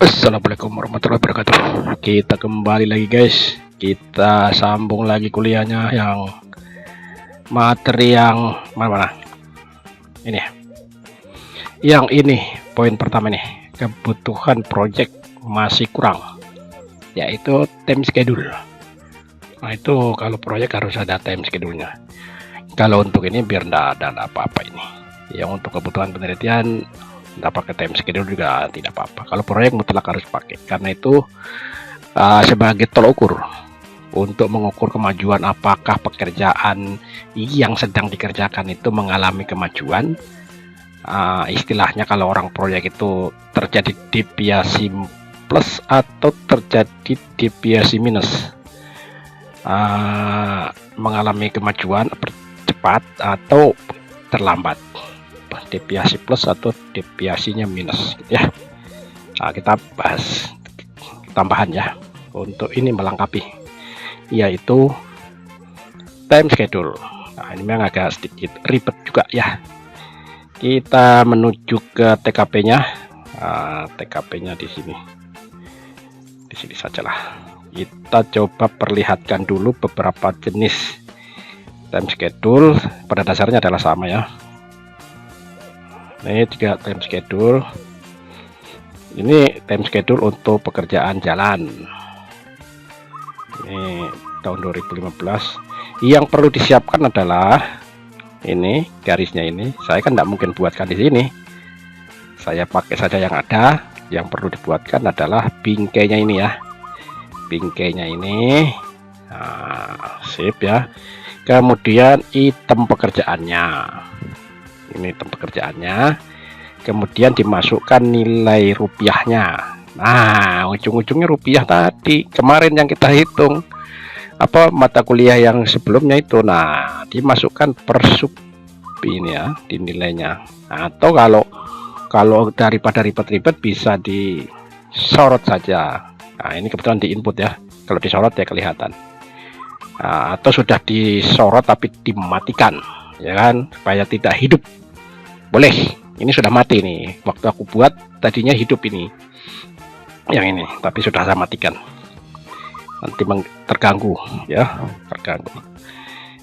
Assalamualaikum warahmatullahi wabarakatuh. Kita kembali lagi guys. Kita sambung lagi kuliahnya yang materi yang mana-mana. Ini ya. Yang ini poin pertama nih. Kebutuhan project masih kurang. Yaitu time schedule. Nah, itu kalau proyek harus ada time schedule-nya. Kalau untuk ini biar tidak ada apa-apa ini. Yang untuk kebutuhan penelitian tidak pakai time schedule juga tidak apa-apa. Kalau proyek mutlak harus pakai, karena itu sebagai tolok ukur untuk mengukur kemajuan apakah pekerjaan yang sedang dikerjakan itu mengalami kemajuan. Istilahnya kalau orang proyek itu terjadi deviasi plus atau terjadi deviasi minus, mengalami kemajuan cepat atau terlambat, deviasi plus atau deviasinya minus gitu ya. Nah, kita bahas tambahan ya untuk ini melengkapi, yaitu time schedule. Nah, ini memang agak sedikit ribet juga ya. Kita menuju ke TKP-nya. TKP-nya di sini sajalah. Kita coba perlihatkan dulu beberapa jenis time schedule. Pada dasarnya adalah sama ya. Ini juga time schedule. Ini time schedule untuk pekerjaan jalan. Ini tahun 2015. Yang perlu disiapkan adalah ini garisnya ini. Saya kan tidak mungkin buatkan di sini. Saya pakai saja yang ada. Yang perlu dibuatkan adalah bingkainya ini ya. Bingkainya ini. Nah, sip ya. Kemudian item pekerjaannya. Ini item pekerjaannya, kemudian dimasukkan nilai rupiahnya. Nah, ujung-ujungnya rupiah tadi kemarin yang kita hitung apa mata kuliah yang sebelumnya itu. Nah, dimasukkan per sub ini ya di nilainya. Atau kalau daripada ribet-ribet bisa disorot saja. Nah, ini kebetulan di input ya. Kalau disorot ya kelihatan. Nah, atau sudah disorot tapi dimatikan ya kan, supaya tidak hidup. Boleh, ini sudah mati nih. Waktu aku buat tadinya hidup ini, yang ini, tapi sudah saya matikan. Nanti terganggu ya, terganggu.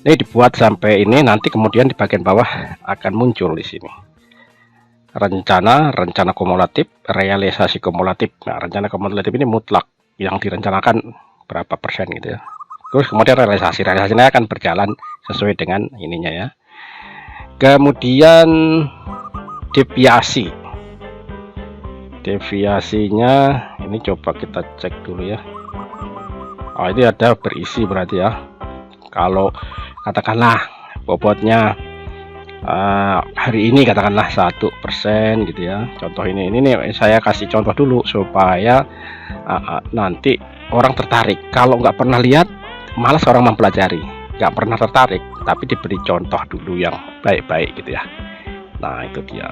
Ini dibuat sampai ini, nanti kemudian di bagian bawah akan muncul di sini rencana kumulatif, realisasi kumulatif. Nah, rencana kumulatif ini mutlak, yang direncanakan berapa persen gitu ya. Terus kemudian realisasinya akan berjalan sesuai dengan ininya ya. Kemudian deviasinya ini coba kita cek dulu ya. Oh, ini ada berisi berarti ya. Kalau katakanlah bobotnya hari ini katakanlah 1% gitu ya. Contoh ini nih saya kasih contoh dulu supaya nanti orang tertarik. Kalau nggak pernah lihat, malas orang mempelajari. Nggak pernah tertarik, tapi diberi contoh dulu yang baik-baik gitu ya. Nah, itu dia.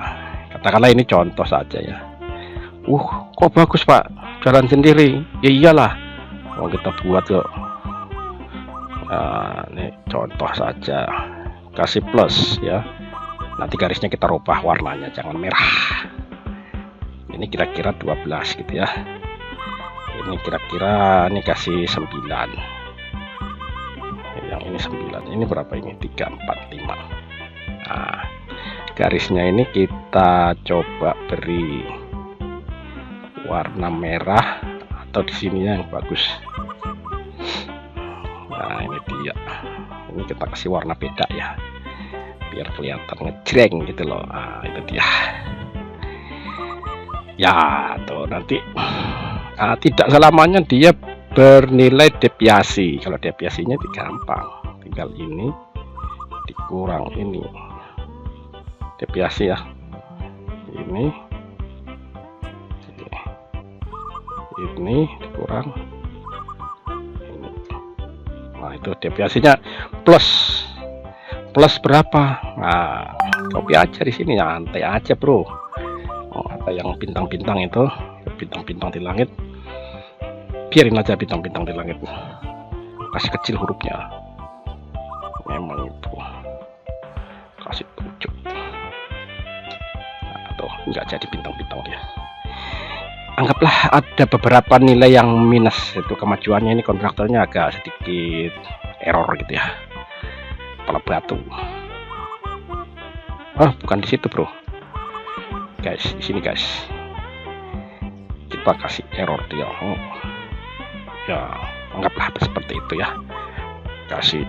Katakanlah ini contoh saja ya. Kok bagus Pak, jalan sendiri. Ya iyalah, mau kita buat kok. Nah, ini contoh saja. Kasih plus ya. Nanti garisnya kita rubah warnanya, jangan merah. Ini kira-kira 12 gitu ya. Ini kira-kira ini kasih 9. Yang ini 9. Ini berapa ini? 3, 4, 5. Nah, garisnya ini kita coba beri warna merah atau di sini yang bagus. Nah, ini dia. Ini kita kasih warna beda ya, biar kelihatan ngejreng gitu loh. Nah, itu dia. Ya, tuh nanti tidak selamanya dia bernilai deviasi. Kalau deviasinya gampang, tinggal ini dikurang ini deviasi ya. Ini dikurang ini. Nah, itu deviasinya plus berapa? Nah, copy aja di sini, nyantai aja bro. Ada yang bintang-bintang itu, bintang-bintang di langit, biarin aja bintang-bintang di langit, kasih kecil hurufnya. Memang itu kasih 7. Nah, tuh nggak jadi bintang-bintang dia. anggaplah ada beberapa nilai yang minus, itu kemajuannya ini kontraktornya agak sedikit error gitu ya, kepala batu. Oh, bukan di situ bro guys, di sini guys kita kasih error dia. Ya anggaplah seperti itu ya, kasih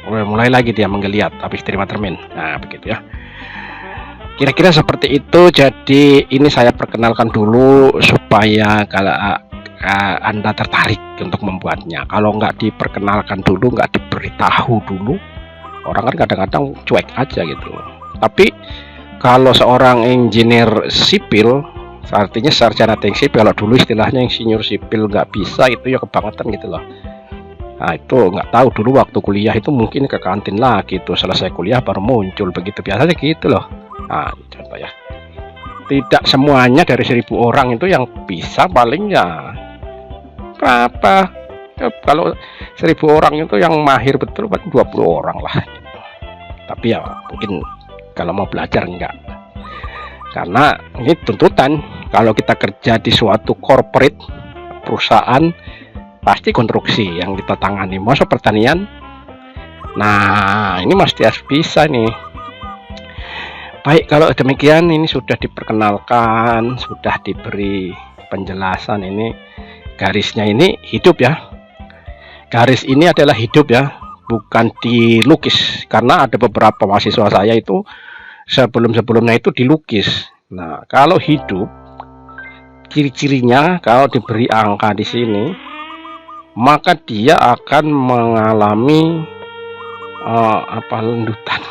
mulai lagi dia menggeliat habis terima termin. Nah begitu ya, kira-kira seperti itu. Jadi ini saya perkenalkan dulu supaya kalau Anda tertarik untuk membuatnya. Kalau nggak diperkenalkan dulu, nggak diberitahu dulu, orang kan kadang-kadang cuek aja gitu. Tapi kalau seorang engineer sipil, artinya sarjana teknik sipil, kalau dulu istilahnya insinyur sipil nggak bisa, itu ya kebangetan gitu loh. Nah itu nggak tahu dulu waktu kuliah itu mungkin ke kantin lah gitu, selesai kuliah baru muncul begitu, biasanya gitu loh. Nah contoh ya, tidak semuanya dari 1000 orang itu yang bisa, paling ya berapa ya, kalau 1000 orang itu yang mahir betul kan 20 orang lah. Tapi ya mungkin kalau mau belajar enggak, karena ini tuntutan. Kalau kita kerja di suatu corporate perusahaan, pasti konstruksi yang kita tangani, masuk pertanian. Nah ini mesti harus bisa nih. Baik, kalau demikian ini sudah diperkenalkan, sudah diberi penjelasan. Ini garisnya ini hidup ya, garis ini adalah hidup ya, bukan dilukis. Karena ada beberapa mahasiswa saya itu sebelumnya itu dilukis. Nah kalau hidup, ciri-cirinya kalau diberi angka di sini, maka dia akan mengalami lendutan.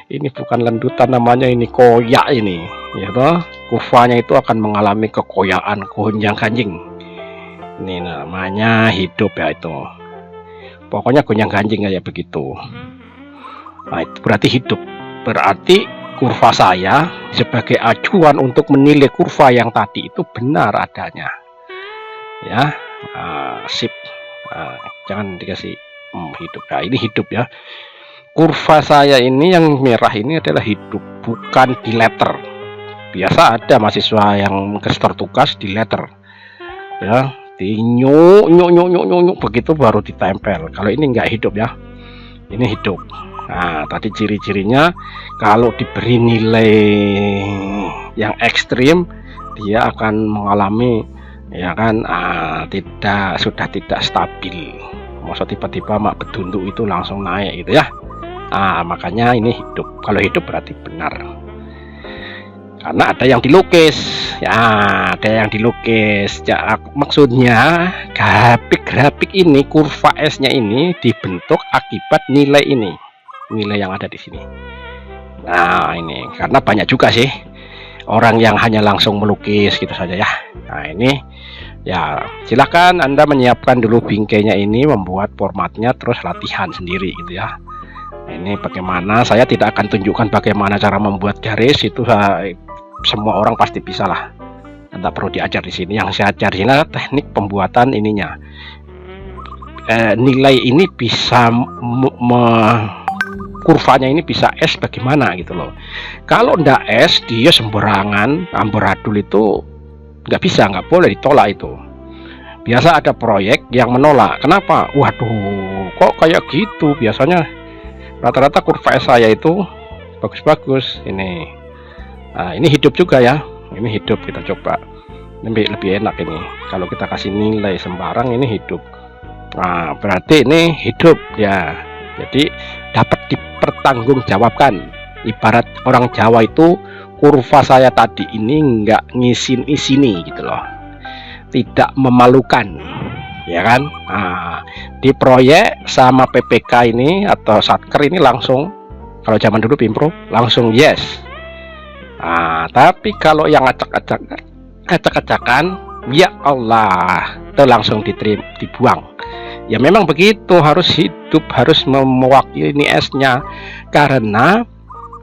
Ini bukan lendutan namanya, ini koyak ini ya toh. Kurvanya itu akan mengalami kekoyaan, gonjang-ganjing. Ini namanya hidup ya, itu pokoknya gonjang-ganjing kayak begitu. Nah itu berarti hidup, berarti kurva saya sebagai acuan untuk menilai kurva yang tadi itu benar adanya ya. Sip. Jangan dikasih hidup. Nah ini hidup ya, kurva saya ini yang merah ini adalah hidup, bukan di letter. Biasa ada mahasiswa yang gestor tugas di letter ya, di nyuk begitu baru ditempel. Kalau ini enggak hidup ya, ini hidup. Nah tadi ciri-cirinya, kalau diberi nilai yang ekstrim dia akan mengalami ya kan, sudah tidak stabil. Maksud tiba-tiba mak bedunduk itu langsung naik gitu ya. Makanya ini hidup. Kalau hidup berarti benar, karena ada yang dilukis ya, ada yang dilukis ya. Maksudnya grafik ini, kurva S nya ini dibentuk akibat nilai ini, nilai yang ada di sini. Nah ini karena banyak juga sih orang yang hanya langsung melukis gitu saja ya. Nah ini ya silakan Anda menyiapkan dulu bingkainya ini, membuat formatnya, terus latihan sendiri gitu ya. Ini bagaimana, saya tidak akan tunjukkan bagaimana cara membuat garis, itu semua orang pasti bisa lah, tidak perlu diajar di sini. Yang saya ajar ini adalah teknik pembuatan ininya. Nilai ini bisa kurvanya ini bisa S bagaimana gitu loh. Kalau ndak S, dia sembarangan amburadul, itu nggak bisa, nggak boleh ditolak itu. Biasa ada proyek yang menolak. Kenapa? Waduh, kok kayak gitu? Biasanya rata-rata kurva saya itu bagus-bagus. Ini ini hidup juga ya, ini hidup. Kita coba lebih enak ini kalau kita kasih nilai sembarang. Ini hidup. Nah berarti ini hidup ya, jadi dapat dipertanggungjawabkan. Ibarat orang Jawa itu, kurva saya tadi ini nggak ngisin-isini gitu loh, tidak memalukan ya kan. Di proyek sama PPK ini atau satker ini langsung, kalau zaman dulu Pimpro langsung yes. Tapi kalau yang acak-acakan, ya Allah, itu langsung dibuang. Ya memang begitu, harus hidup, harus mewakili S-nya, karena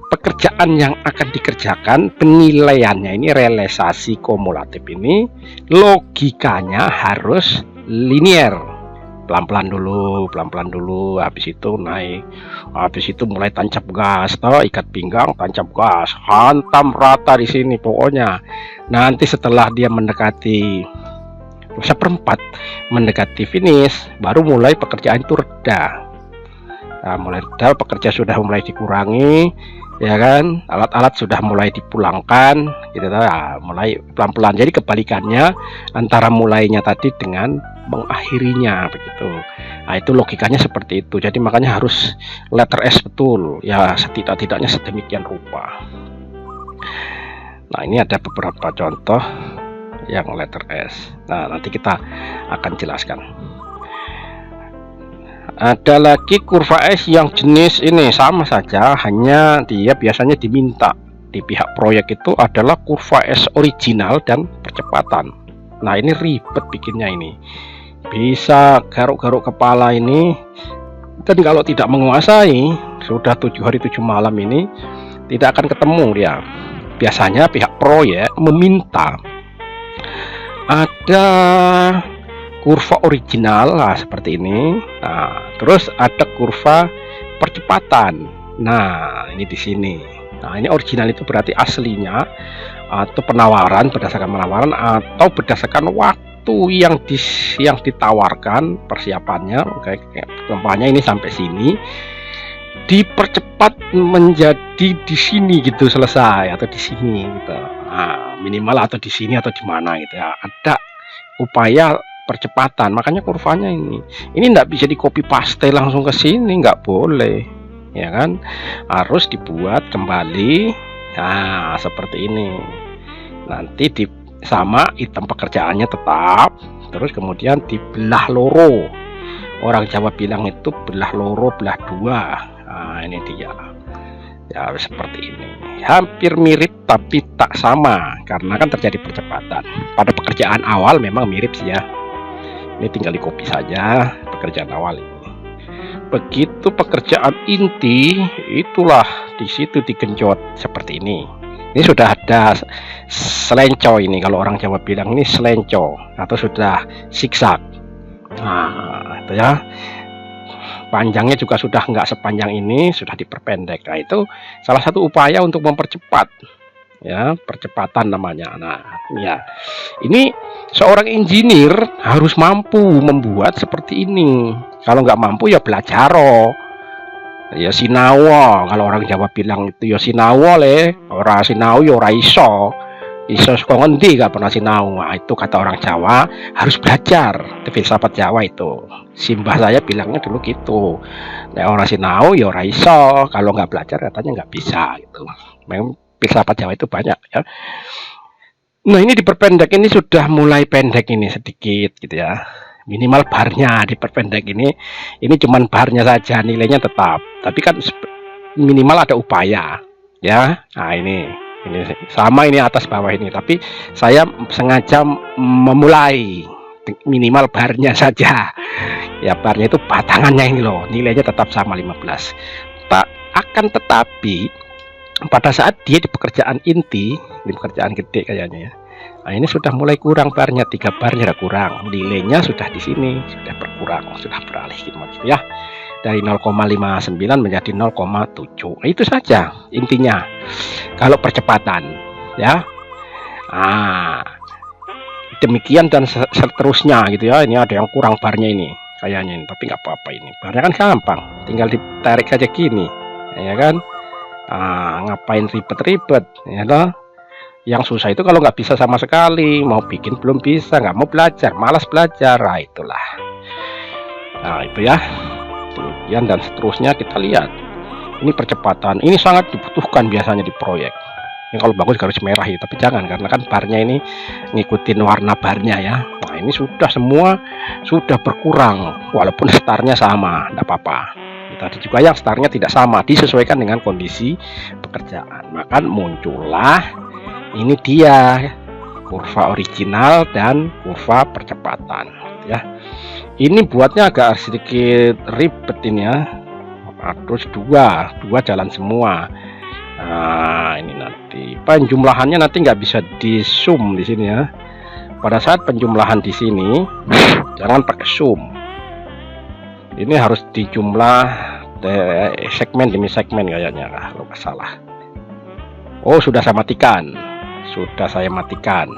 pekerjaan yang akan dikerjakan, penilaiannya ini, realisasi kumulatif ini, logikanya harus linier. pelan-pelan dulu, habis itu naik, habis itu mulai tancap gas, toh ikat pinggang, tancap gas, hantam rata di sini pokoknya. Nanti setelah dia mendekati seperempat, mendekati finish, baru mulai pekerjaan itu reda. Nah, mulai reda, pekerja sudah mulai dikurangi, ya kan, alat-alat sudah mulai dipulangkan gitu. Nah, mulai pelan-pelan. Jadi kebalikannya antara mulainya tadi dengan mengakhirinya begitu. Nah, itu logikanya seperti itu. Jadi makanya harus letter S betul ya, setidak-tidaknya sedemikian rupa. Nah, ini ada beberapa contoh yang letter S. Nah, nanti kita akan jelaskan. Ada lagi kurva S yang jenis ini sama saja, hanya dia biasanya diminta di pihak proyek itu adalah kurva S original dan percepatan. Nah, ini ribet bikinnya ini, bisa garuk-garuk kepala ini, dan kalau tidak menguasai sudah 7 hari 7 malam ini tidak akan ketemu dia. Biasanya pihak proyek meminta ada kurva original lah seperti ini. Nah, terus ada kurva percepatan. Nah, ini di sini. Nah, ini original itu berarti aslinya atau penawaran, berdasarkan penawaran atau berdasarkan waktu yang ditawarkan persiapannya. Oke, contohnya ini sampai sini dipercepat menjadi di sini gitu, selesai atau di sini gitu. Nah, minimal atau di sini atau di mana gitu ya. Ada upaya percepatan, makanya kurvanya ini tidak bisa di copy paste langsung ke sini, nggak boleh ya kan, harus dibuat kembali. Nah, seperti ini nanti sama item pekerjaannya tetap, terus kemudian dibelah loro. Orang Jawa bilang itu belah loro, belah dua. Nah, ini dia ya, seperti ini, hampir mirip tapi tak sama karena kan terjadi percepatan. Pada pekerjaan awal memang mirip sih ya, ini tinggal di copy saja pekerjaan awal ini. Begitu pekerjaan inti, itulah di situ digenjot seperti ini. Ini sudah ada selenco, ini kalau orang Jawa bilang ini selenco atau sudah zigzag. Nah, itu ya, panjangnya juga sudah nggak sepanjang ini, sudah diperpendek. Nah, itu salah satu upaya untuk mempercepat ya, percepatan namanya. Nah, ya, ini seorang engineer harus mampu membuat seperti ini. Kalau nggak mampu ya belajar ya sinawo. Kalau orang Jawa bilang itu ya sinawo le, ora sinau ya ora iso saka ngendi gak pernah sinau. Nah, itu kata orang Jawa, harus belajar. Itu filsafat Jawa itu. Simbah saya bilangnya dulu gitu, nah, orang sinau ya ora iso, kalau nggak belajar katanya nggak bisa gitu. Memang filsafat Jawa itu banyak ya. Nah, ini diperpendek, ini sudah mulai pendek ini sedikit gitu ya, minimal barnya diperpendek ini cuman barnya saja, nilainya tetap, tapi kan minimal ada upaya ya. Nah, ini sama, ini atas bawah ini, tapi saya sengaja memulai minimal barnya saja ya, barnya itu batangannya ini loh, nilainya tetap sama 15. Tak akan tetapi pada saat dia di pekerjaan inti, di pekerjaan gede kayaknya ya, nah, ini sudah mulai kurang barnya, 3 barnya sudah kurang, nilainya sudah di sini sudah berkurang, sudah beralih gitu ya, dari 0,59 menjadi 0,7. Nah, itu saja intinya kalau percepatan ya. Nah, demikian dan seterusnya gitu ya. Ini ada yang kurang barnya ini kayaknya ini, tapi nggak apa-apa, ini barnya kan gampang, tinggal ditarik saja gini ya kan. Ngapain ribet-ribet ya toh. Yang susah itu kalau nggak bisa sama sekali, mau bikin belum bisa, nggak mau belajar, malas belajar. Nah, itulah. Nah, itu ya. Demikian dan seterusnya kita lihat. Ini percepatan, ini sangat dibutuhkan biasanya di proyek. Ini kalau bagus garis merah ya, tapi jangan, karena kan barnya ini ngikutin warna barnya ya. Nah, ini sudah semua sudah berkurang, walaupun startnya sama, tidak apa-apa. Tadi juga yang startnya tidak sama, disesuaikan dengan kondisi pekerjaan. Maka muncullah ini dia kurva original dan kurva percepatan ya. Ini buatnya agak sedikit ribet ini ya, terus dua jalan semua. Nah, ini nanti penjumlahannya nanti nggak bisa di zoom di sini ya. Pada saat penjumlahan di sini jangan pakai zoom Ini harus dijumlah segmen demi segmen kayaknya, kalau nggak salah. Oh, sudah saya matikan.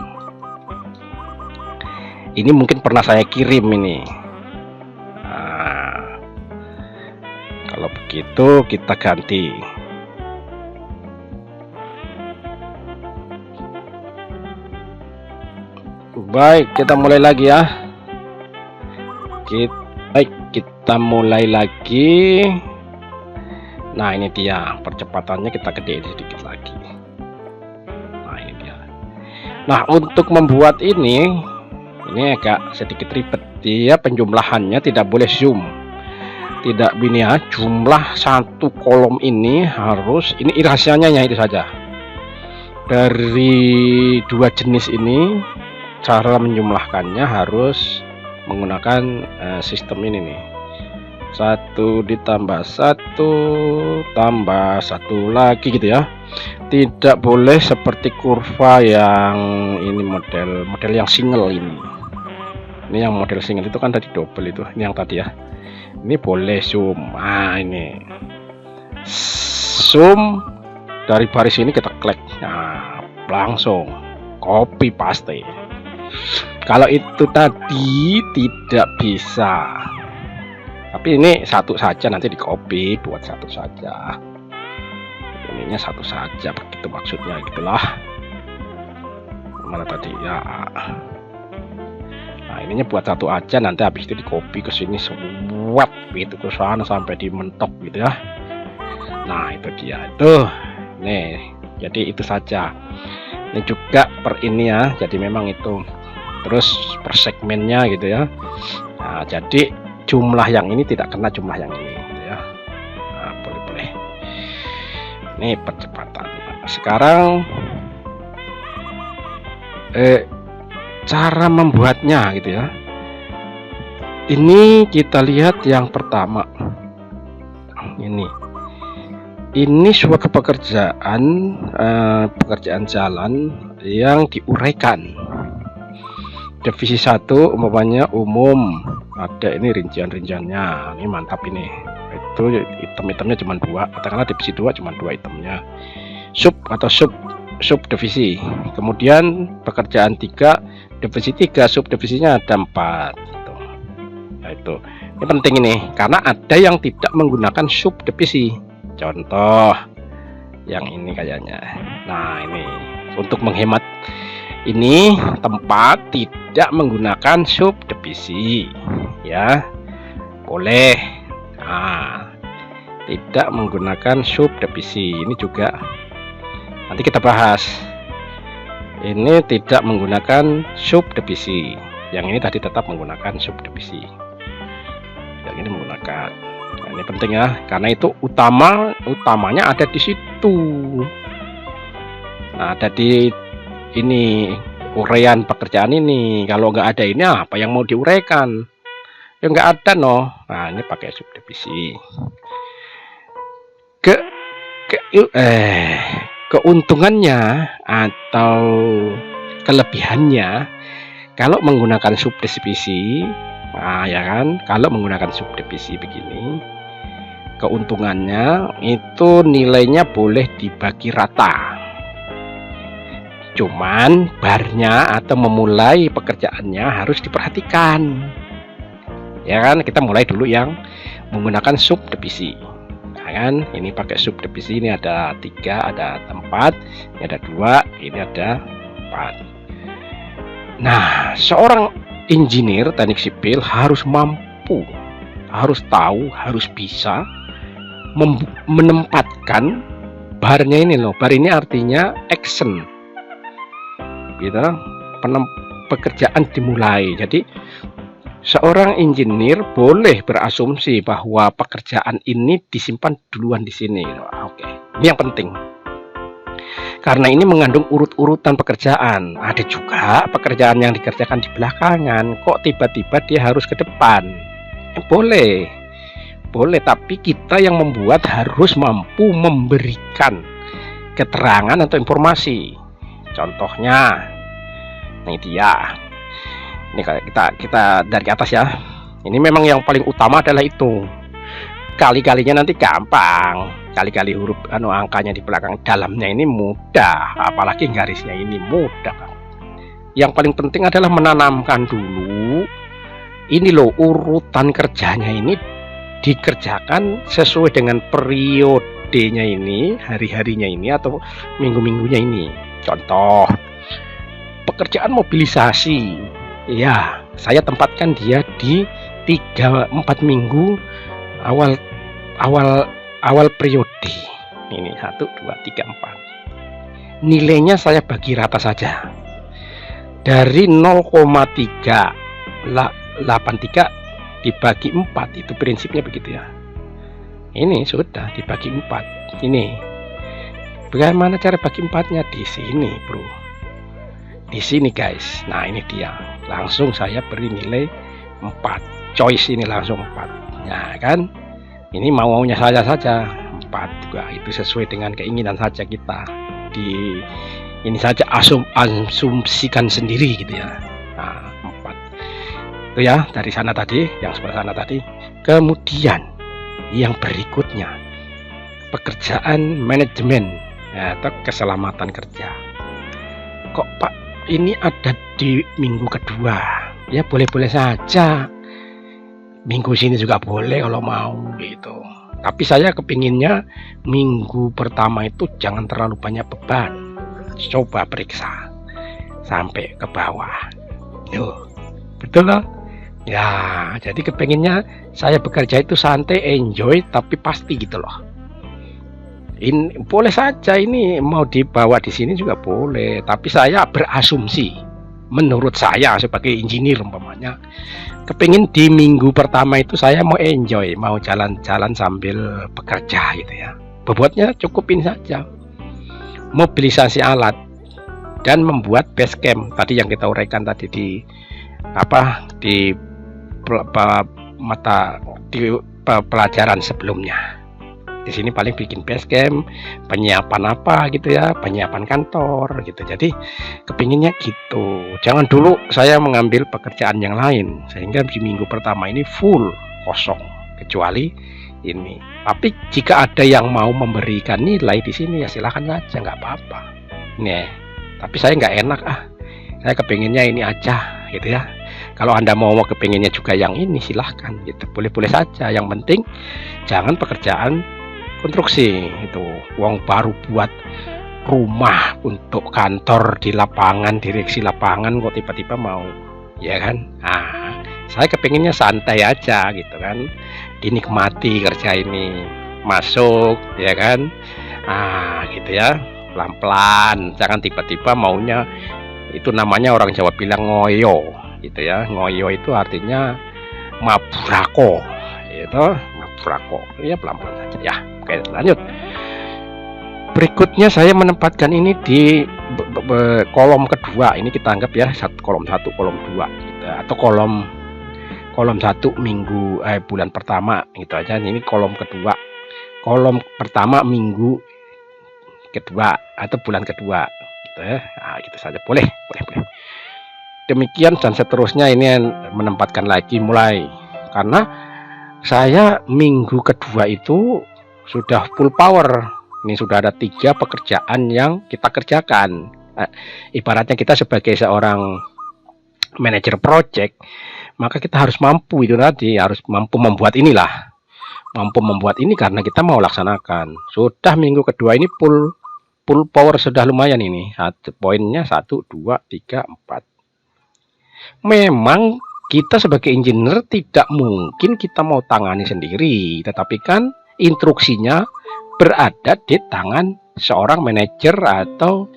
Ini mungkin pernah saya kirim ini. Nah, kalau begitu kita ganti. Baik, kita mulai lagi ya. Kita mulai lagi. Nah, ini dia percepatannya, kita gedein sedikit lagi. Nah, ini dia. Nah, untuk membuat ini agak sedikit ribet. Dia penjumlahannya tidak boleh zoom. Tidak ini ya, jumlah satu kolom ini harus, ini rahasianya itu saja. Dari dua jenis ini cara menjumlahkannya harus menggunakan sistem ini nih. 1 ditambah 1 tambah 1 lagi gitu ya. Tidak boleh seperti kurva yang ini, model yang single ini. Ini yang model single itu kan tadi double itu. Ini yang tadi ya. Ini boleh zoom. Nah, ini zoom dari baris ini kita klik. Nah, langsung copy paste. Kalau itu tadi tidak bisa. Tapi ini satu saja, nanti di copy buat satu saja. Ininya satu saja, begitu maksudnya, gitulah. Mana tadi ya. Nah, ininya buat satu aja, nanti habis itu di copy ke sini swap gitu ke sana sampai di mentok gitu ya. Nah, itu dia itu. Nih, jadi itu saja. Ini juga per ini ya. Jadi memang itu. Terus per segmennya gitu ya. Nah, jadi jumlah yang ini tidak kena jumlah yang ini gitu ya. Nah, boleh. Ini percepatan. Sekarang cara membuatnya gitu ya. Ini kita lihat yang pertama. Ini suatu pekerjaan jalan yang diuraikan. Divisi 1 umpamanya umum, ada ini rincian-rinciannya. Ini mantap ini. Itu item-itemnya cuma 2, katakanlah divisi 2 cuma 2 itemnya. Sub atau sub divisi. Kemudian pekerjaan 3, divisi 3, sub divisinya ada 4 gitu. Nah, itu. Ini penting ini karena ada yang tidak menggunakan sub divisi. Contoh yang ini kayaknya. Nah, ini untuk menghemat ini tempat tidak menggunakan subdivisi ya, boleh. Nah, tidak menggunakan subdivisi ini juga nanti kita bahas. Ini tidak menggunakan subdivisi, yang ini tadi tetap menggunakan subdivisi, yang ini menggunakan. Nah, ini penting ya, karena itu utamanya ada di situ. Nah, ada di ini uraian pekerjaan ini. Kalau nggak ada ini, apa yang mau diuraikan? Ya nggak ada no. Nah, ini pakai subdivisi. Keuntungannya atau kelebihannya kalau menggunakan subdivisi, nah ya kan, kalau menggunakan subdivisi begini, keuntungannya itu nilainya boleh dibagi rata. Cuman barnya atau memulai pekerjaannya harus diperhatikan. Ya kan, kita mulai dulu yang menggunakan subdivisi. Nah, kan, ini pakai subdivisi, ini ada 3, ada 4, ini ada 2, ini ada 4. Nah, seorang engineer teknik sipil harus mampu, harus tahu, harus bisa menempatkan barnya ini loh. Bar ini artinya action. Gitu, pekerjaan dimulai. Jadi seorang engineer boleh berasumsi bahwa pekerjaan ini disimpan duluan di sini. Oke, ini yang penting. Karena ini mengandung urut-urutan pekerjaan. Ada juga pekerjaan yang dikerjakan di belakangan. Kok tiba-tiba dia harus ke depan? Boleh, tapi kita yang membuat harus mampu memberikan keterangan atau informasi. Contohnya, ini dia. Ini kita dari atas ya. Ini memang yang paling utama adalah itu. Kali-kalinya nanti gampang, kali-kali huruf angkanya di belakang dalamnya ini mudah, apalagi garisnya ini mudah. Yang paling penting adalah menanamkan dulu ini loh, urutan kerjanya ini dikerjakan sesuai dengan periodenya ini, hari-harinya ini atau minggu-minggunya ini. Contoh pekerjaan mobilisasi, ya saya tempatkan dia di 3-4 minggu awal periode ini. 1, 2, 3, 4. Nilainya saya bagi rata saja dari 0,383 dibagi 4. Itu prinsipnya begitu ya. Ini sudah dibagi 4. Ini bagaimana cara bagi 4-nya? Di sini bro, di sini guys. Nah ini dia, langsung saya beri nilai 4. Choice ini langsung 4. Nah kan, ini maunya saya saja 4 juga. Itu sesuai dengan keinginan saja kita. Di ini saja asumsikan sendiri gitu ya. Nah 4 itu ya dari sana tadi, yang sebelah sana tadi. Kemudian yang berikutnya pekerjaan manajemen atau keselamatan kerja. Kok Pak ini ada di minggu kedua? Ya boleh-boleh saja, minggu sini juga boleh kalau mau gitu. Tapi saya kepinginnya minggu pertama itu jangan terlalu banyak beban. Coba periksa sampai ke bawah. Yo, betul loh. Ya, jadi kepinginnya saya bekerja itu santai, enjoy, tapi pasti gitu loh. Ini boleh saja, ini mau dibawa di sini juga boleh. Tapi saya berasumsi, menurut saya sebagai engineer umpamanya, kepingin di minggu pertama itu saya mau enjoy, mau jalan-jalan sambil bekerja gitu ya. Bobotnya cukup ini saja, mobilisasi alat dan membuat base camp tadi yang kita uraikan tadi di pelajaran sebelumnya. Di sini paling bikin base camp, penyiapan apa gitu ya, penyiapan kantor gitu. Jadi kepinginnya gitu. Jangan dulu saya mengambil pekerjaan yang lain sehingga di minggu pertama ini full kosong kecuali ini. Tapi jika ada yang mau memberikan nilai di sini ya silahkan saja, nggak apa-apa. Nih, tapi saya nggak enak saya kepinginnya ini aja gitu ya. Kalau Anda mau kepinginnya juga yang ini silahkan gitu, boleh-boleh saja. Yang penting jangan pekerjaan konstruksi itu, uang baru buat rumah untuk kantor di lapangan, direksi lapangan kok tiba-tiba mau, ya kan? Nah, saya kepinginnya santai aja gitu kan, dinikmati kerja ini, masuk ya kan, gitu ya, pelan-pelan, jangan tiba-tiba maunya. Itu namanya orang Jawa bilang ngoyo gitu ya. Ngoyo itu artinya mabrako itu, mabrako ya, pelan-pelan saja ya. Oke, lanjut. Berikutnya saya menempatkan ini di kolom kedua. Ini kita anggap ya kolom 1, kolom 2 gitu, atau kolom 1 minggu bulan pertama gitu aja. Ini kolom kedua, kolom pertama minggu kedua atau bulan kedua gitu ya. Nah, gitu saja boleh. Demikian dan seterusnya. Ini menempatkan lagi mulai, karena saya minggu kedua itu sudah full power. Ini sudah ada 3 pekerjaan yang kita kerjakan. Ibaratnya kita sebagai seorang manajer project, maka kita harus mampu itu tadi, harus mampu membuat inilah, mampu membuat ini karena kita mau laksanakan. Sudah minggu kedua ini full power, sudah lumayan ini. Poinnya 1, 2, 3, 4. Memang kita sebagai engineer tidak mungkin kita mau tangani sendiri, tetapi kan instruksinya berada di tangan seorang manajer atau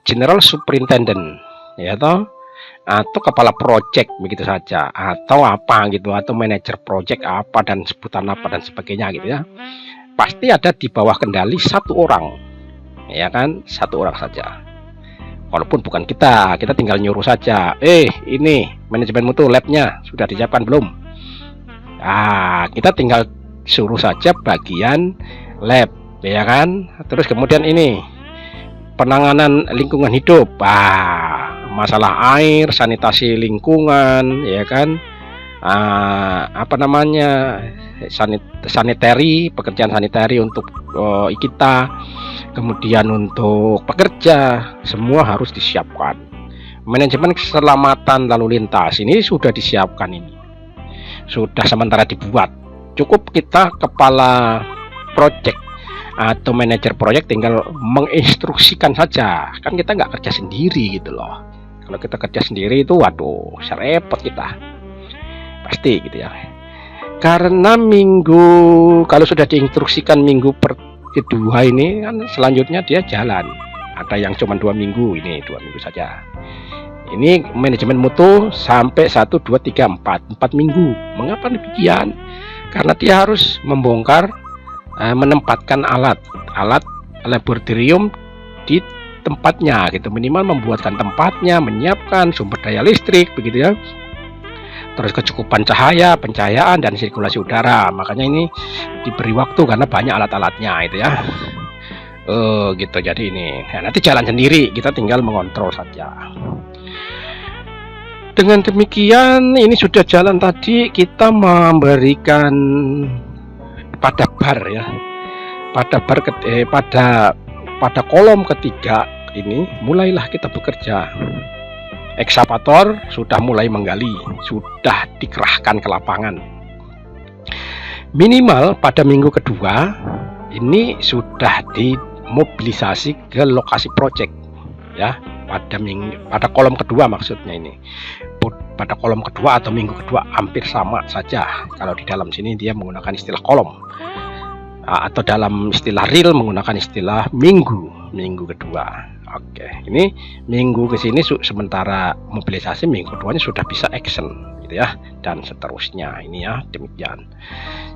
general superintendent ya toh, atau kepala project begitu saja, atau apa gitu, atau manajer project apa dan sebutan apa dan sebagainya gitu ya. Pasti ada di bawah kendali 1 orang ya kan, 1 orang saja. Walaupun bukan kita tinggal nyuruh saja. Ini manajemenmu tuh labnya sudah disiapkan belum? Kita tinggal suruh saja bagian lab ya kan. Terus kemudian ini penanganan lingkungan hidup, masalah air, sanitasi lingkungan ya kan, apa namanya, sanitary, pekerjaan sanitary untuk kita, kemudian untuk pekerja, semua harus disiapkan. Manajemen keselamatan lalu lintas ini sudah disiapkan, ini sudah sementara dibuat. Cukup kita kepala project atau manajer proyek tinggal menginstruksikan saja, kan kita nggak kerja sendiri gitu loh. Kalau kita kerja sendiri itu waduh serepot kita pasti gitu ya. Karena kalau sudah diinstruksikan minggu kedua ini kan selanjutnya dia jalan, ada yang cuma 2 minggu, ini 2 minggu saja. Ini manajemen mutu sampai 1, 2, 3, 4 minggu. Mengapa demikian? Karena dia harus membongkar, menempatkan alat laboratorium di tempatnya gitu, minimal membuatkan tempatnya, menyiapkan sumber daya listrik begitu ya, terus kecukupan cahaya, pencahayaan, dan sirkulasi udara. Makanya ini diberi waktu karena banyak alat-alatnya itu ya. Gitu. Jadi ini nanti jalan sendiri, kita tinggal mengontrol saja. Dengan demikian ini sudah jalan tadi, kita memberikan pada bar ya, pada kolom ketiga ini mulailah kita bekerja. Ekskavator sudah mulai menggali, sudah dikerahkan ke lapangan. Minimal pada minggu kedua ini sudah dimobilisasi ke lokasi proyek ya, pada kolom kedua maksudnya ini. Pada kolom kedua atau minggu kedua hampir sama saja. Kalau di dalam sini dia menggunakan istilah kolom, atau dalam istilah real menggunakan istilah minggu kedua. Oke, ini minggu ke sini sementara mobilisasi, minggu keduanya sudah bisa action gitu ya, dan seterusnya ini ya, demikian.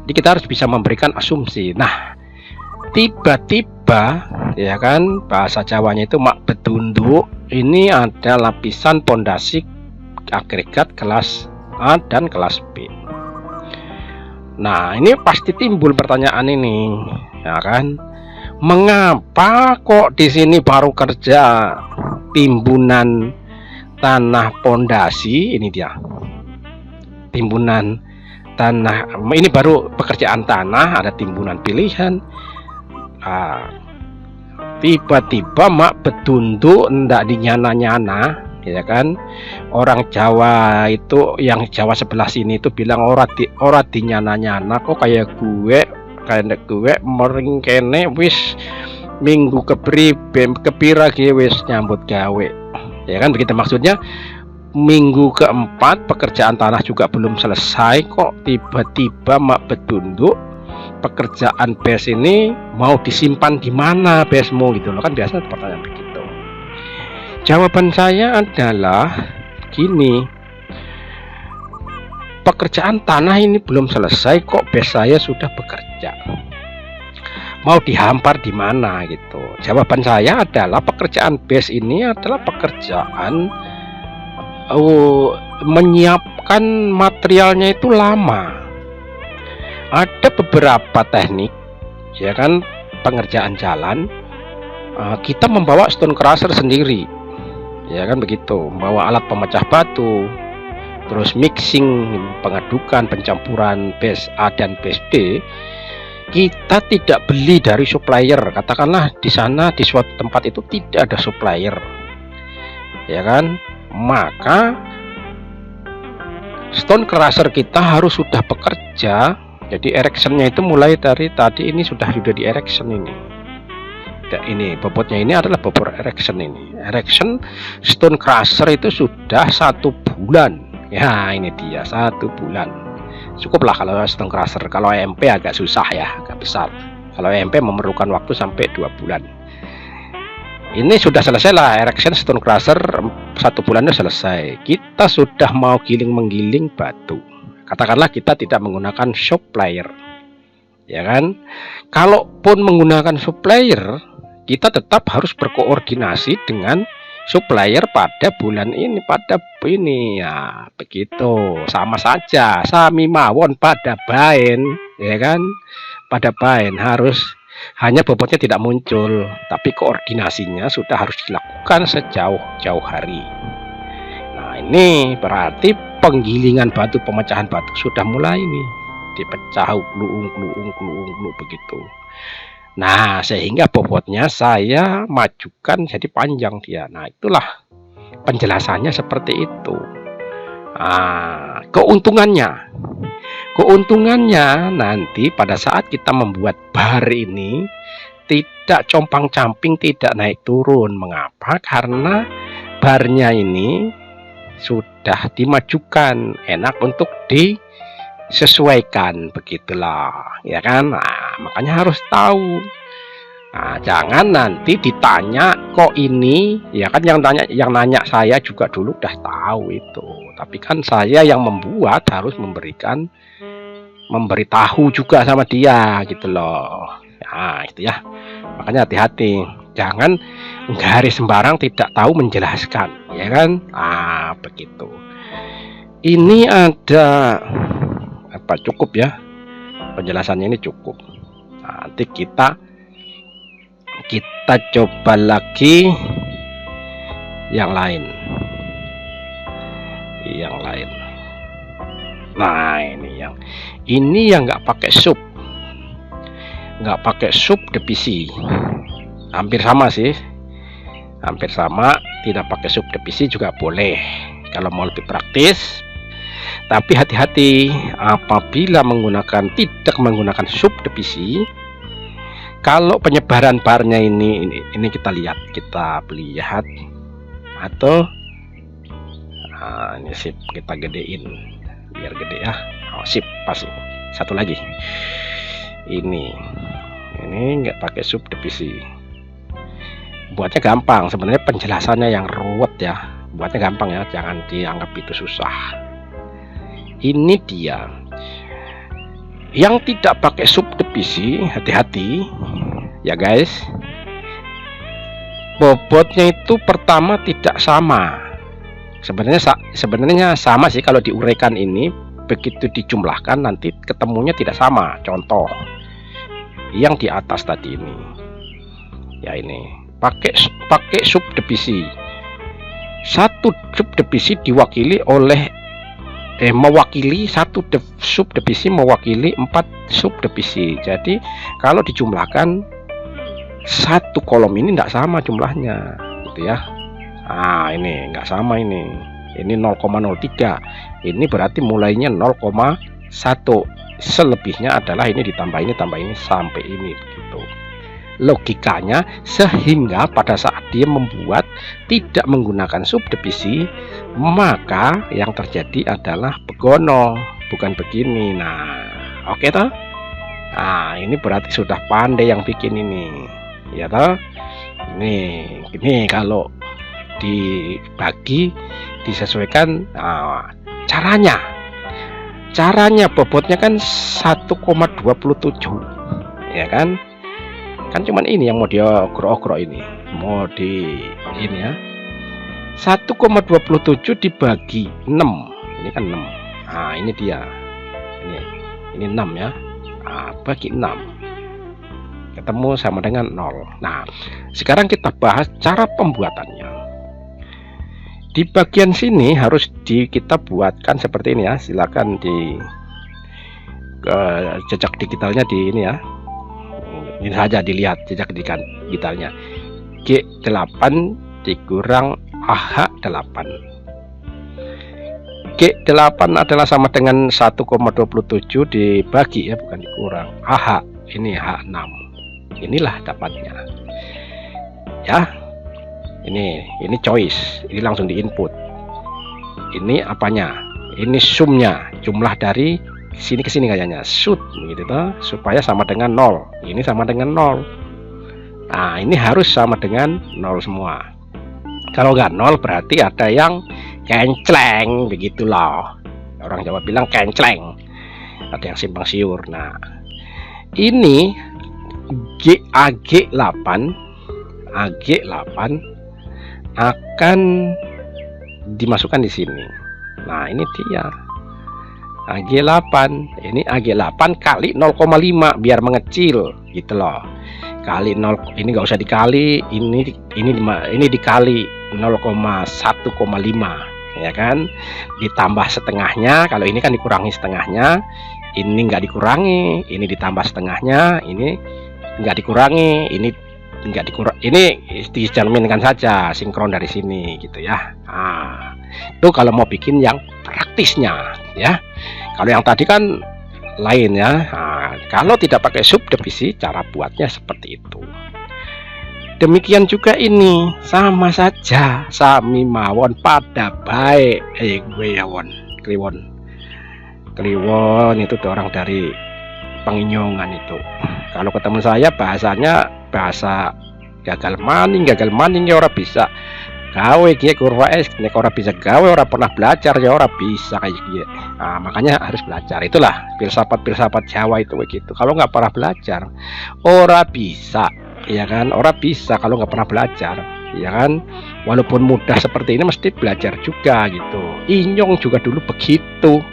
Jadi kita harus bisa memberikan asumsi. Nah, tiba-tiba ya kan, bahasa Jawanya itu mak betunduk, ini ada lapisan pondasi agregat kelas A dan kelas B. Nah, ini pasti timbul pertanyaan ini ya kan, mengapa kok di sini baru kerja timbunan tanah pondasi? Ini dia timbunan tanah, ini baru pekerjaan tanah, ada timbunan pilihan. Tiba-tiba mak betunduk ndak dinyana-nyana ya kan. Orang Jawa itu, yang Jawa sebelah sini itu bilang ora dinyana-nyana, kok kayak gue mering kene wis minggu kepira wis nyambut gawe ya kan, begitu maksudnya. Minggu keempat pekerjaan tanah juga belum selesai, kok tiba-tiba mak betunduk pekerjaan bes ini mau disimpan di mana besmu gitu loh, kan biasa pertanyaan begitu. Jawaban saya adalah gini, pekerjaan tanah ini belum selesai kok bes saya sudah bekerja, mau dihampar di mana gitu. Jawaban saya adalah pekerjaan bes ini adalah pekerjaan menyiapkan materialnya itu lama. Ada beberapa teknik ya kan, pengerjaan jalan, kita membawa stone crusher sendiri ya kan, begitu, membawa alat pemecah batu, terus mixing, pengadukan, pencampuran base A dan base B. Kita tidak beli dari supplier, katakanlah di sana di suatu tempat itu tidak ada supplier ya kan, maka stone crusher kita harus sudah bekerja. Jadi erectionnya itu mulai dari tadi ini sudah di erection ini. Ini bobotnya ini adalah bobot erection ini. Erection stone crusher itu sudah 1 bulan. Ya ini dia 1 bulan. Cukuplah kalau stone crusher. Kalau EMP agak susah ya, agak besar. Kalau EMP memerlukan waktu sampai 2 bulan. Ini sudah selesai lah erection stone crusher, 1 bulannya selesai. Kita sudah mau menggiling batu. Katakanlah kita tidak menggunakan supplier ya kan. Kalaupun menggunakan supplier, kita tetap harus berkoordinasi dengan supplier pada bulan ini, pada ini ya, begitu. Sama saja, sami mawon pada baen ya kan, pada baen harus, hanya bobotnya tidak muncul, tapi koordinasinya sudah harus dilakukan sejauh-jauh hari. Nah ini berarti penggilingan batu, pemecahan batu sudah mulai nih dipecah kluung begitu. Nah, sehingga bobotnya saya majukan jadi panjang dia. Nah, itulah penjelasannya seperti itu. Nah, keuntungannya nanti pada saat kita membuat bar ini tidak compang-camping, tidak naik turun. Mengapa? Karena barnya ini sudah dimajukan, enak untuk disesuaikan, begitulah ya kan. Nah, makanya harus tahu. Nah, jangan nanti ditanya kok ini, ya kan, yang nanya saya juga dulu udah tahu itu, tapi kan saya yang membuat harus memberitahu juga sama dia gitu loh. Nah, itu ya. Makanya hati-hati, jangan garis sembarang tidak tahu menjelaskan, ya kan? Ah, begitu. Ini ada apa, cukup ya? Penjelasannya ini cukup. Nanti kita coba lagi yang lain. Nah, ini yang nggak pakai sub. Nggak pakai sub divisi, hampir sama sih, tidak pakai sub divisi juga boleh kalau mau lebih praktis. Tapi hati-hati apabila tidak menggunakan sub divisi. Kalau penyebaran barnya ini kita lihat atau ini sip, kita gedein biar gede ya. Oh, sip, pas. Satu lagi, ini nggak pakai sub divisi, buatnya gampang. Sebenarnya penjelasannya yang ruwet ya, buatnya gampang ya, jangan dianggap itu susah. Ini dia yang tidak pakai sub divisi, hati-hati ya guys. Bobotnya itu pertama tidak sama. Sebenarnya sama sih kalau diuraikan ini, begitu dijumlahkan nanti ketemunya tidak sama. Contoh yang di atas tadi ini, ya ini pakai sub divisi. Satu sub divisi mewakili satu sub divisi mewakili 4 sub divisi. Jadi kalau dijumlahkan satu kolom ini tidak sama jumlahnya, gitu ya. Nah, ini nggak sama, ini 0,03. Ini berarti mulainya 0,1. Selebihnya adalah ini ditambah ini sampai ini, begitu logikanya. Sehingga pada saat dia membuat tidak menggunakan sub divisi, maka yang terjadi adalah begono, bukan begini. Nah, oke toh? Nah, ini berarti sudah pandai yang bikin ini, ya toh? Ini kalau dibagi disesuaikan. Nah, caranya bobotnya kan 1,27, ya kan cuman ini yang mau dia ogro-ogro ini, mau ini ya, 1,27 dibagi 6, ini kan 6. Nah, ini dia, ini 6 ya. Nah, bagi 6 ketemu sama dengan 0. Nah, sekarang kita bahas cara pembuatannya. Di bagian sini harus kita buatkan seperti ini ya. Silakan di jejak digitalnya di ini ya. Ini saja dilihat jejak digitalnya. G8 dikurang AH8. G8 adalah sama dengan 1,27 dibagi ya, bukan dikurang. AH ini H6. Inilah dapatnya. Ya. Ini choice, ini langsung di input. Ini apanya? Ini sumnya, jumlah dari sini ke sini kayaknya, shoot gitu toh, supaya sama dengan 0. Ini sama dengan 0. Nah, ini harus sama dengan 0 semua. Kalau nggak 0 berarti ada yang kencleng, begitulah. Orang Jawa bilang kencleng. Ada yang simpang siur. Nah, ini AG8 akan dimasukkan di sini. Nah, ini dia AG8. Ini AG8 kali 0,5 biar mengecil gitu loh. Kali 0, ini nggak usah dikali, ini dikali 0,1,5. ya kan, ditambah setengahnya. Kalau ini kan dikurangi setengahnya, ini nggak dikurangi, ini ditambah setengahnya, ini nggak dikurangi, ini nggak dikurang, ini dicerminkan saja sinkron dari sini gitu ya. Nah, itu kalau mau bikin yang praktisnya ya. Kalau yang tadi kan lain ya. Nah, kalau tidak pakai subdivisi, cara buatnya seperti itu. Demikian juga ini, sama saja, sami mawon pada baik. Gue ya won, kliwon itu orang dari Penginyongan itu. Kalau ketemu saya bahasanya bahasa gagal maning ya, orang bisa gawe gie kurva es, nek orang bisa gawe, orang pernah belajar ya orang bisa kayak gitu. Nah, makanya harus belajar. Itulah filsafat Jawa itu begitu. Kalau nggak pernah belajar, orang bisa, ya kan? Orang bisa kalau nggak pernah belajar, ya kan? Walaupun mudah seperti ini mesti belajar juga gitu. Inyong juga dulu begitu,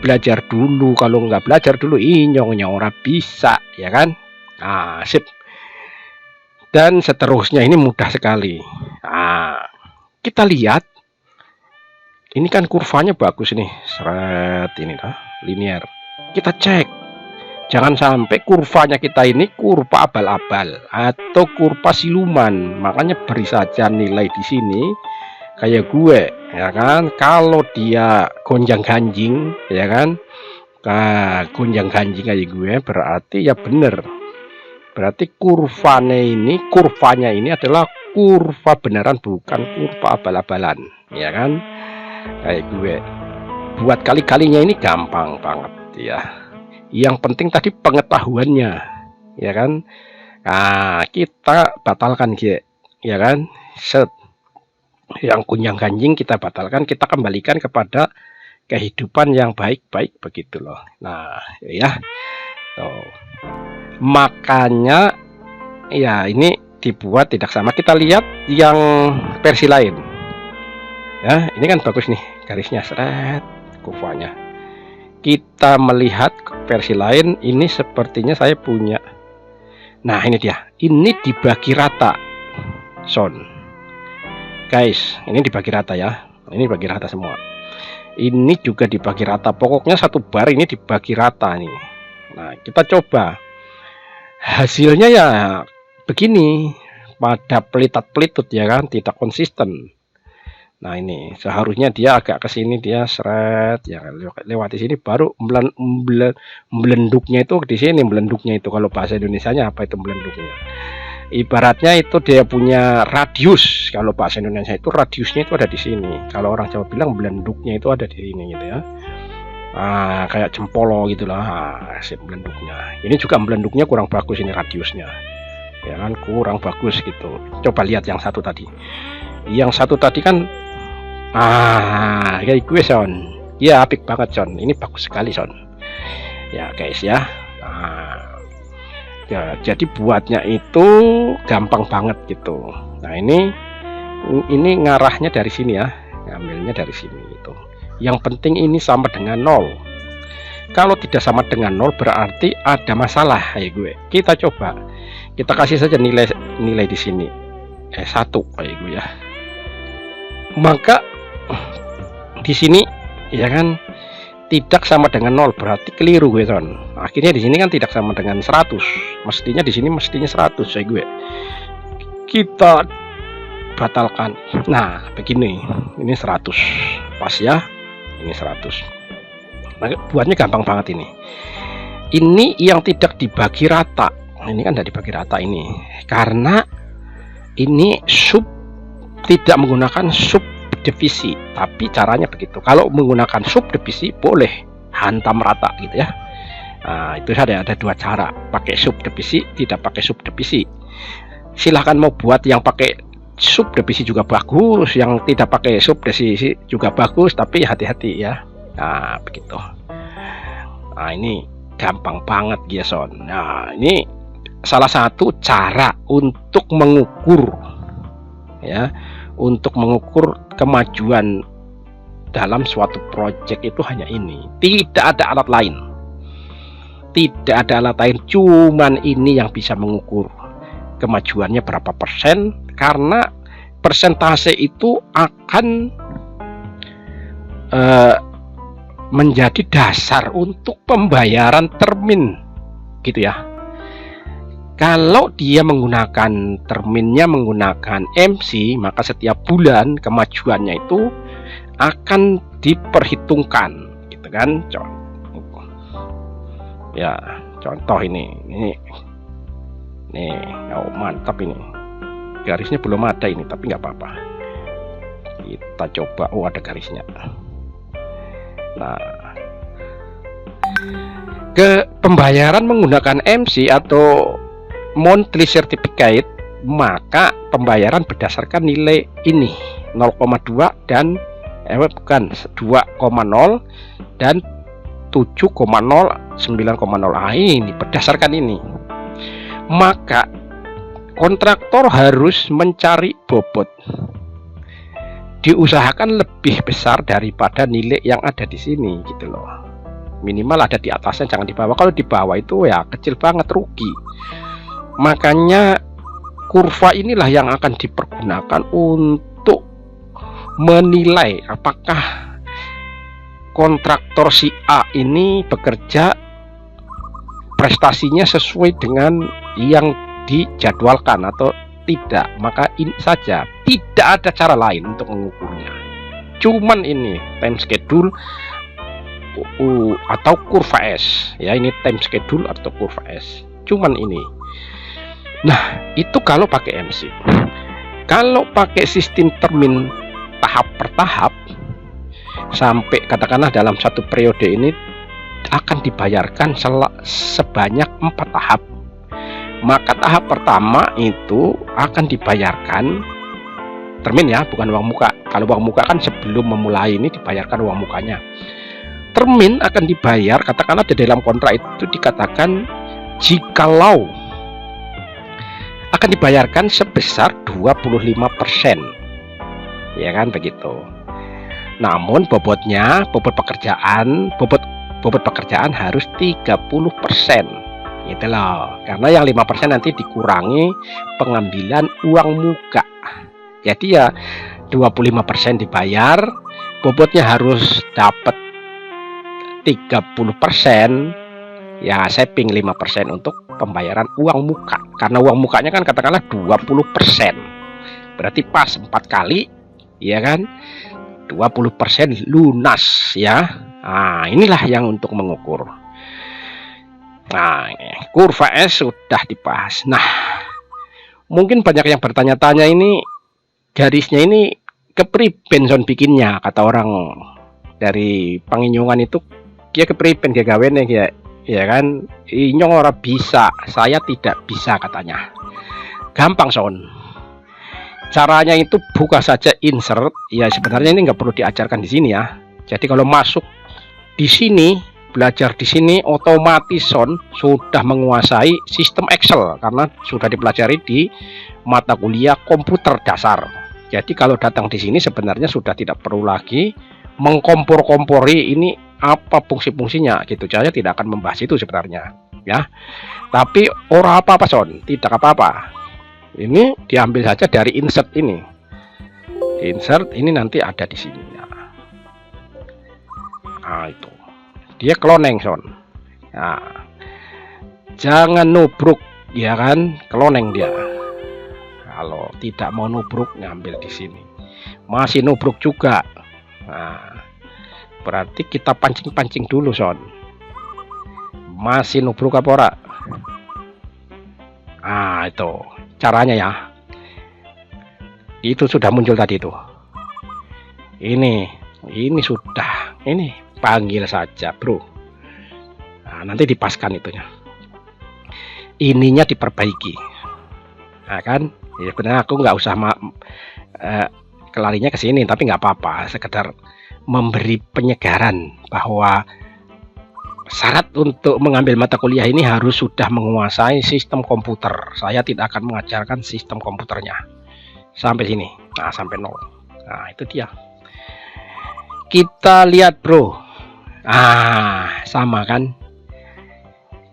belajar dulu. Kalau nggak belajar dulu inyongnya orang bisa, ya kan? Nah, sip. Dan seterusnya ini mudah sekali. Nah, kita lihat ini kan kurvanya bagus nih, seret ini dah linear. Kita cek, jangan sampai kurvanya kita ini kurva abal-abal atau kurva siluman. Makanya beri saja nilai di sini kayak gue, ya kan. Kalau dia gonjang ganjing, ya kan, gonjang ganjing kayak gue, berarti ya bener. Berarti kurvanya ini adalah kurva beneran, bukan kurva abal-abalan, ya kan. Kayak gue buat kali-kalinya ini gampang banget ya. Yang penting tadi pengetahuannya, ya kan. Nah, kita batalkan ya kan. Set yang kunyang ganjing kita batalkan, kita kembalikan kepada kehidupan yang baik-baik begitu loh. Nah ya, tuh. Makanya ya ini dibuat tidak sama. Kita lihat yang versi lain ya. Ini kan bagus nih garisnya, seret kurvanya. Kita melihat versi lain, ini sepertinya saya punya. Nah ini dia, ini dibagi rata son guys, ini dibagi rata ya, ini dibagi rata semua. Ini juga dibagi rata, pokoknya satu bar ini dibagi rata nih. Nah kita coba hasilnya ya begini, pada pelitat-pelitut ya kan, tidak konsisten. Nah ini seharusnya dia agak ke sini, dia seret ya, lewat di sini baru melenduknya itu di sini. Melenduknya itu kalau bahasa Indonesianya apa itu melenduknya? Ibaratnya itu dia punya radius. Kalau bahasa Indonesia itu radiusnya itu ada di sini. Kalau orang Jawa bilang melenduknya itu ada di sini gitu ya. Ah, kayak jempolo gitulah. Melenduknya. Ini juga melenduknya kurang bagus ini radiusnya. Ya kan kurang bagus gitu. Coba lihat yang satu tadi. Yang satu tadi kan kayak gue son. Ya apik banget son. Ini bagus sekali son. Ya guys ya. Ya jadi buatnya itu gampang banget gitu. Nah ini ngarahnya dari sini ya. Ngambilnya dari sini gitu. Yang penting ini sama dengan 0. Kalau tidak sama dengan 0 berarti ada masalah kayak gue. Kita coba. Kita kasih saja nilai di sini. 1 kayak gue ya. Maka di sini ya kan tidak sama dengan 0, berarti keliru gue son. Akhirnya di sini kan tidak sama dengan 100. Mestinya di sini mestinya 100 kayak gue. Kita batalkan. Nah, begini. Ini 100. Pas ya. Ini 100. Nah, buatnya gampang banget ini. Ini yang tidak dibagi rata. Ini kan tidak dibagi rata ini. Karena ini tidak menggunakan subdivisi, tapi caranya begitu. Kalau menggunakan subdivisi boleh hantam rata gitu ya. Nah, itu ada 2 cara, pakai subdivisi, tidak pakai subdivisi. Silahkan mau buat yang pakai subdivisi juga bagus, yang tidak pakai subdivisi juga bagus, tapi hati-hati ya. Nah begitu. Nah ini gampang banget Jason. Nah ini salah satu cara untuk mengukur ya, untuk mengukur kemajuan dalam suatu project itu hanya ini. Tidak ada alat lain. Tidak ada alat lain, cuman ini yang bisa mengukur kemajuannya berapa persen, karena persentase itu akan menjadi dasar untuk pembayaran termin gitu ya. Kalau dia menggunakan terminnya menggunakan MC, maka setiap bulan kemajuannya itu akan diperhitungkan gitu kan. Contoh ini nih, oh mantap ini, garisnya belum ada ini, tapi nggak apa-apa, kita coba. Oh, ada garisnya. Nah, ke pembayaran menggunakan MC atau monthly certificate, maka pembayaran berdasarkan nilai ini 0,2 dan 2,0 dan 7,0 9,0. Ini berdasarkan ini. Maka kontraktor harus mencari bobot, diusahakan lebih besar daripada nilai yang ada di sini gitu loh. Minimal ada di atasnya, jangan di bawah. Kalau di bawah itu ya kecil banget, rugi. Makanya kurva inilah yang akan dipergunakan untuk menilai apakah kontraktor si A ini bekerja prestasinya sesuai dengan yang dijadwalkan atau tidak. Maka ini saja, tidak ada cara lain untuk mengukurnya, cuman ini time schedule atau kurva S ya. Ini time schedule atau kurva S, cuman ini. Nah, itu kalau pakai MC. Kalau pakai sistem termin tahap per tahap, sampai katakanlah dalam satu periode ini akan dibayarkan sebanyak 4 tahap. Maka tahap pertama itu akan dibayarkan termin ya, bukan uang muka. Kalau uang muka kan sebelum memulai ini dibayarkan uang mukanya. Termin akan dibayar, katakanlah di dalam kontrak itu dikatakan jikalau akan dibayarkan sebesar 25%, ya kan begitu. Namun bobotnya, bobot pekerjaan harus 30%, gitu loh. Karena yang 5% nanti dikurangi pengambilan uang muka. Jadi ya 25% dibayar, bobotnya harus dapat 30%. Ya, saving 5% untuk pembayaran uang muka. Karena uang mukanya kan katakanlah 20%. Berarti pas 4 kali, ya kan? 20% lunas ya. Nah, inilah yang untuk mengukur. Nah, kurva S sudah dibahas. Nah, mungkin banyak yang bertanya-tanya, ini garisnya ini kepriben son bikinnya, kata orang dari penginjungan itu. Dia kepriben dia gawene ya kan, inyong ora bisa, saya tidak bisa katanya. Gampang son, caranya itu buka saja insert ya. Sebenarnya ini nggak perlu diajarkan di sini ya. Jadi kalau masuk di sini, belajar di sini, otomatis son sudah menguasai sistem Excel karena sudah dipelajari di mata kuliah komputer dasar. Jadi kalau datang di sini sebenarnya sudah tidak perlu lagi mengkompor-kompori ini apa fungsi-fungsinya gitu. Saya tidak akan membahas itu sebenarnya ya. Tapi ora apa-apa son, tidak apa-apa. Ini diambil saja dari insert ini. Insert ini nanti ada di sini ya. Nah, itu dia kloneng son. Nah, jangan nubruk ya kan, kloneng dia. Kalau tidak mau nubruk, ngambil di sini. Masih nubruk juga. Nah, berarti kita pancing-pancing dulu son. Masih nubruk apa ora? Ah, itu caranya ya. Itu sudah muncul tadi tuh. Ini sudah. Ini panggil saja bro. Nah, nanti dipaskan itunya. Ininya diperbaiki. Nah kan, ya benar, aku nggak usah kelarinya ke sini, tapi nggak apa-apa. Sekedar memberi penyegaran bahwa syarat untuk mengambil mata kuliah ini harus sudah menguasai sistem komputer. Saya tidak akan mengajarkan sistem komputernya sampai sini. Nah, sampai 0. Nah, itu dia. Kita lihat bro. Ah, sama kan.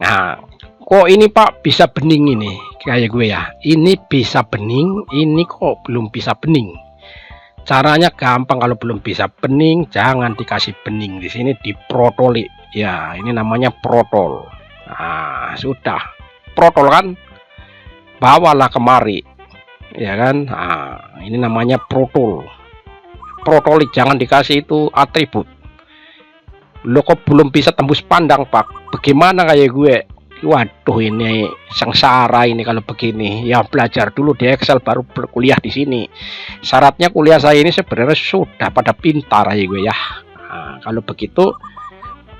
Nah, kok ini Pak bisa bening ini kayak gue ya. Ini bisa bening, ini kok belum bisa bening. Caranya gampang, kalau belum bisa bening jangan dikasih bening, di sini diprotoli ya, ini namanya protol. Nah sudah protol kan, bawalah kemari ya kan. Nah ini namanya protol, protoli, jangan dikasih itu atribut. Lo kok belum bisa tembus pandang Pak, bagaimana kayak gue? Waduh ini sengsara ini kalau begini ya. Belajar dulu di Excel baru berkuliah di sini. Syaratnya kuliah saya ini sebenarnya sudah pada pintar ya gue ya. Nah, kalau begitu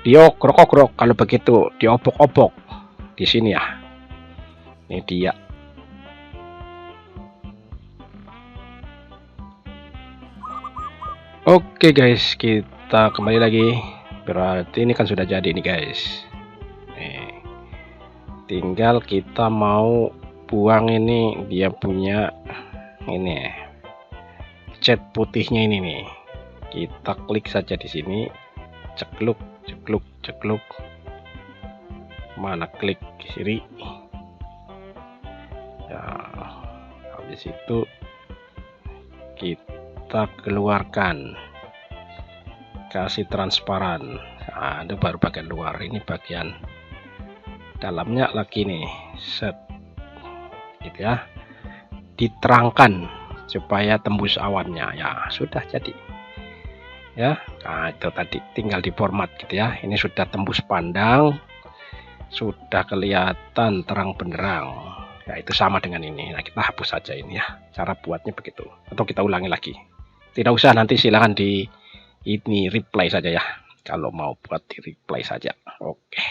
diogrok-ogrok, kalau begitu diobok-obok di sini ya. Ini dia. Oke guys, kita kembali lagi. Berarti ini kan sudah jadi nih guys. Tinggal kita mau buang ini, dia punya ini cat putihnya ini nih. Kita klik saja di sini, cekluk cekluk cekluk, mana klik kiri ya. Habis itu kita keluarkan, kasih transparan. Nah, itu baru bagian luar, ini bagian dalamnya lagi nih, set gitu ya, diterangkan supaya tembus awannya ya. Sudah jadi ya. Nah itu tadi tinggal diformat gitu ya. Ini sudah tembus pandang, sudah kelihatan terang benderang ya. Itu sama dengan ini. Nah kita hapus saja ini ya, cara buatnya begitu. Atau kita ulangi lagi, tidak usah, nanti silahkan di ini replay saja ya, kalau mau buat di replay saja. Oke,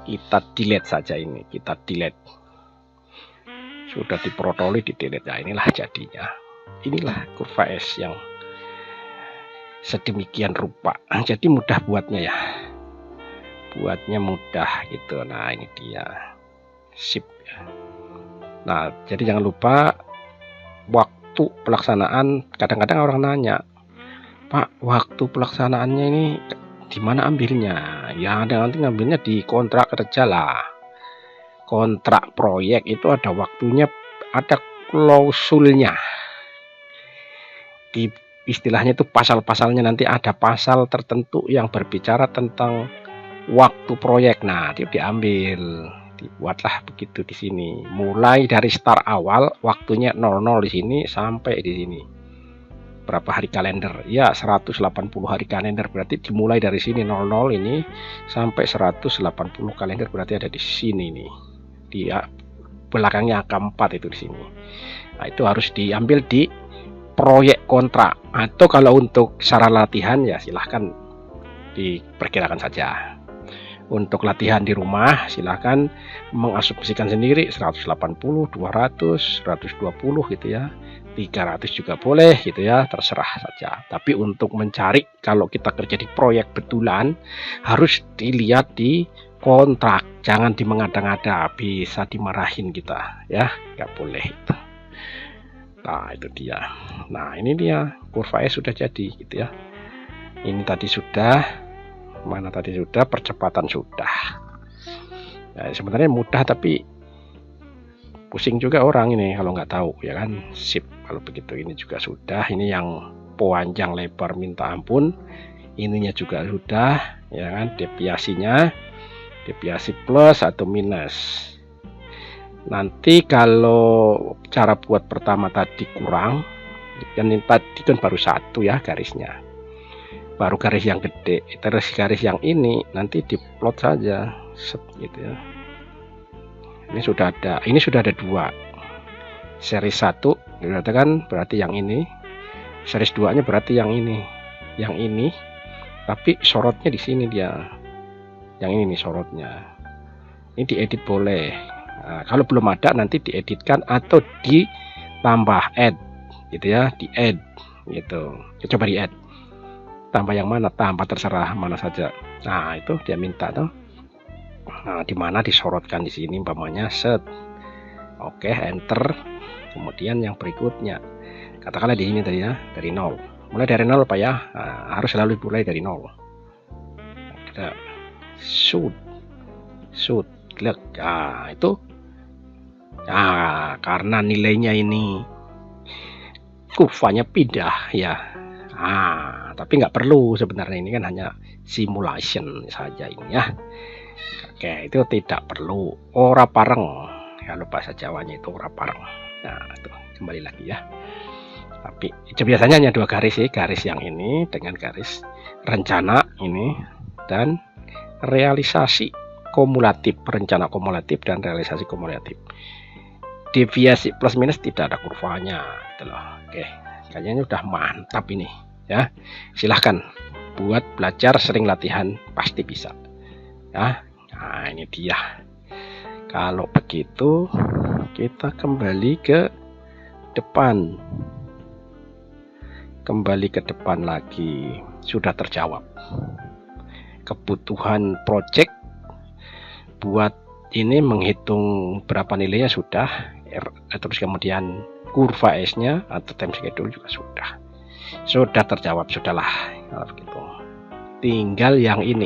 kita delete saja ini, kita delete. Sudah diprotoli, di delete ya. Inilah jadinya, inilah kurva S yang sedemikian rupa. Jadi mudah buatnya ya, buatnya mudah gitu. Nah ini dia, sip ya. Nah jadi jangan lupa waktu pelaksanaan. Kadang-kadang orang nanya, Pak, waktu pelaksanaannya ini di mana ambilnya? Ya ada, nanti ngambilnya di kontrak kerja lah. Kontrak proyek itu ada waktunya, ada klausulnya. Di istilahnya itu pasal-pasalnya, nanti ada pasal tertentu yang berbicara tentang waktu proyek. Nah, itu diambil, dibuatlah begitu di sini. Mulai dari start awal waktunya 00 di sini sampai di sini. Berapa hari kalender? Ya 180 hari kalender, berarti dimulai dari sini 00 ini sampai 180 kalender, berarti ada di sini nih. Dia belakangnya angka 4 itu di sini. Nah, itu harus diambil di proyek kontrak. Atau kalau untuk secara latihan ya silahkan diperkirakan saja. Untuk latihan di rumah silahkan mengasumsikan sendiri 180, 200, 120 gitu ya. 300 juga boleh gitu ya, terserah saja. Tapi untuk mencari, kalau kita kerja di proyek betulan, harus dilihat di kontrak, jangan di mengada-ngada, bisa dimarahin kita ya, nggak boleh itu. Nah itu dia. Nah ini dia kurva S sudah jadi gitu ya. Ini tadi sudah, mana tadi sudah, percepatan sudah ya. Sebenarnya mudah tapi pusing juga orang ini kalau nggak tahu ya kan. Sip kalau begitu. Ini juga sudah, ini yang panjang lebar minta ampun, ininya juga sudah ya kan. Deviasinya, deviasi plus atau minus. Nanti kalau cara buat pertama tadi kurang, kan ini tadi kan baru satu ya garisnya, baru garis yang gede, terus garis yang ini nanti diplot saja set gitu ya. Ini sudah ada, ini sudah ada dua, seri 1 kan berarti yang ini, seri 2 nya berarti yang ini, tapi sorotnya di sini dia, yang ini nih sorotnya. Ini diedit boleh. Nah, kalau belum ada nanti dieditkan atau ditambah add gitu ya, di add gitu. Coba di add, tambah yang mana, tambah terserah mana saja. Nah itu dia minta tuh. Nah dimana disorotkan di sini umpamanya set. Oke, enter. Kemudian yang berikutnya, katakanlah di sini tadi ya, dari 0. Mulai dari 0 Pak ya. Nah, harus selalu mulai dari 0. Kita shoot klik. Nah itu, nah karena nilainya ini kurvanya pindah ya. Tapi nggak perlu sebenarnya, ini kan hanya simulation saja ini ya. Oke, itu tidak perlu ora pareng, kalau bahasa Jawanya itu ora pareng. Nah itu kembali lagi ya, tapi itu biasanya hanya 2 garis sih, garis yang ini dengan garis rencana ini dan realisasi kumulatif, rencana kumulatif dan realisasi kumulatif. Deviasi plus minus tidak ada kurvanya gitu loh. Oke, kayaknya udah mantap ini ya. Silahkan buat belajar, sering latihan pasti bisa ya. Nah ini dia. Kalau begitu kita kembali ke depan, lagi, sudah terjawab kebutuhan project. Buat ini menghitung berapa nilainya sudah, terus kemudian kurva S nya atau time schedule juga sudah terjawab. Sudahlah kalau begitu, tinggal yang ini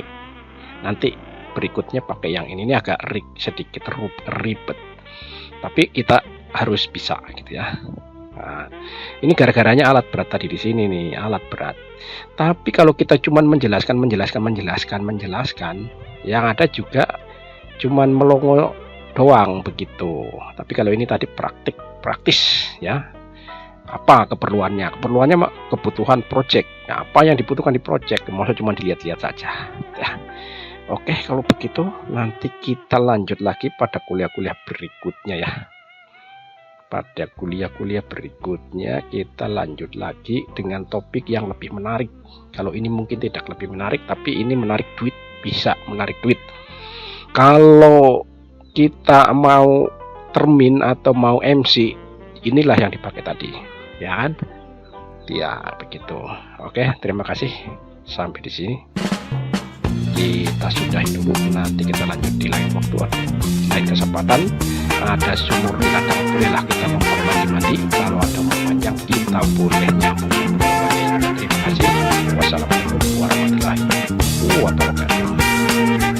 nanti berikutnya pakai yang ini agak sedikit ribet, tapi kita harus bisa gitu ya. Nah, ini gara-garanya alat berat tadi di sini nih, alat berat. Tapi kalau kita cuman menjelaskan, yang ada juga cuman melongo doang begitu. Tapi kalau ini tadi praktis ya. Apa keperluannya? Kebutuhan project. Nah, apa yang dibutuhkan di project? Maksudnya cuma dilihat-lihat saja ya. Oke, kalau begitu nanti kita lanjut lagi pada kuliah-kuliah berikutnya ya. Pada kuliah-kuliah berikutnya kita lanjut lagi dengan topik yang lebih menarik. Kalau ini mungkin tidak lebih menarik, tapi ini menarik duit, bisa menarik duit. Kalau kita mau termin atau mau MC, inilah yang dipakai tadi ya kan? Ya begitu. Oke, terima kasih sampai di sini. Kita sudahi dulu, nanti kita lanjut di lain waktu, lain kesempatan. Ada sumur di ladang, bolehlah kita numpang mandi-mandi. Kalau ada panjang kita boleh nyambung. Terima kasih. Wassalamualaikum warahmatullahi wabarakatuh.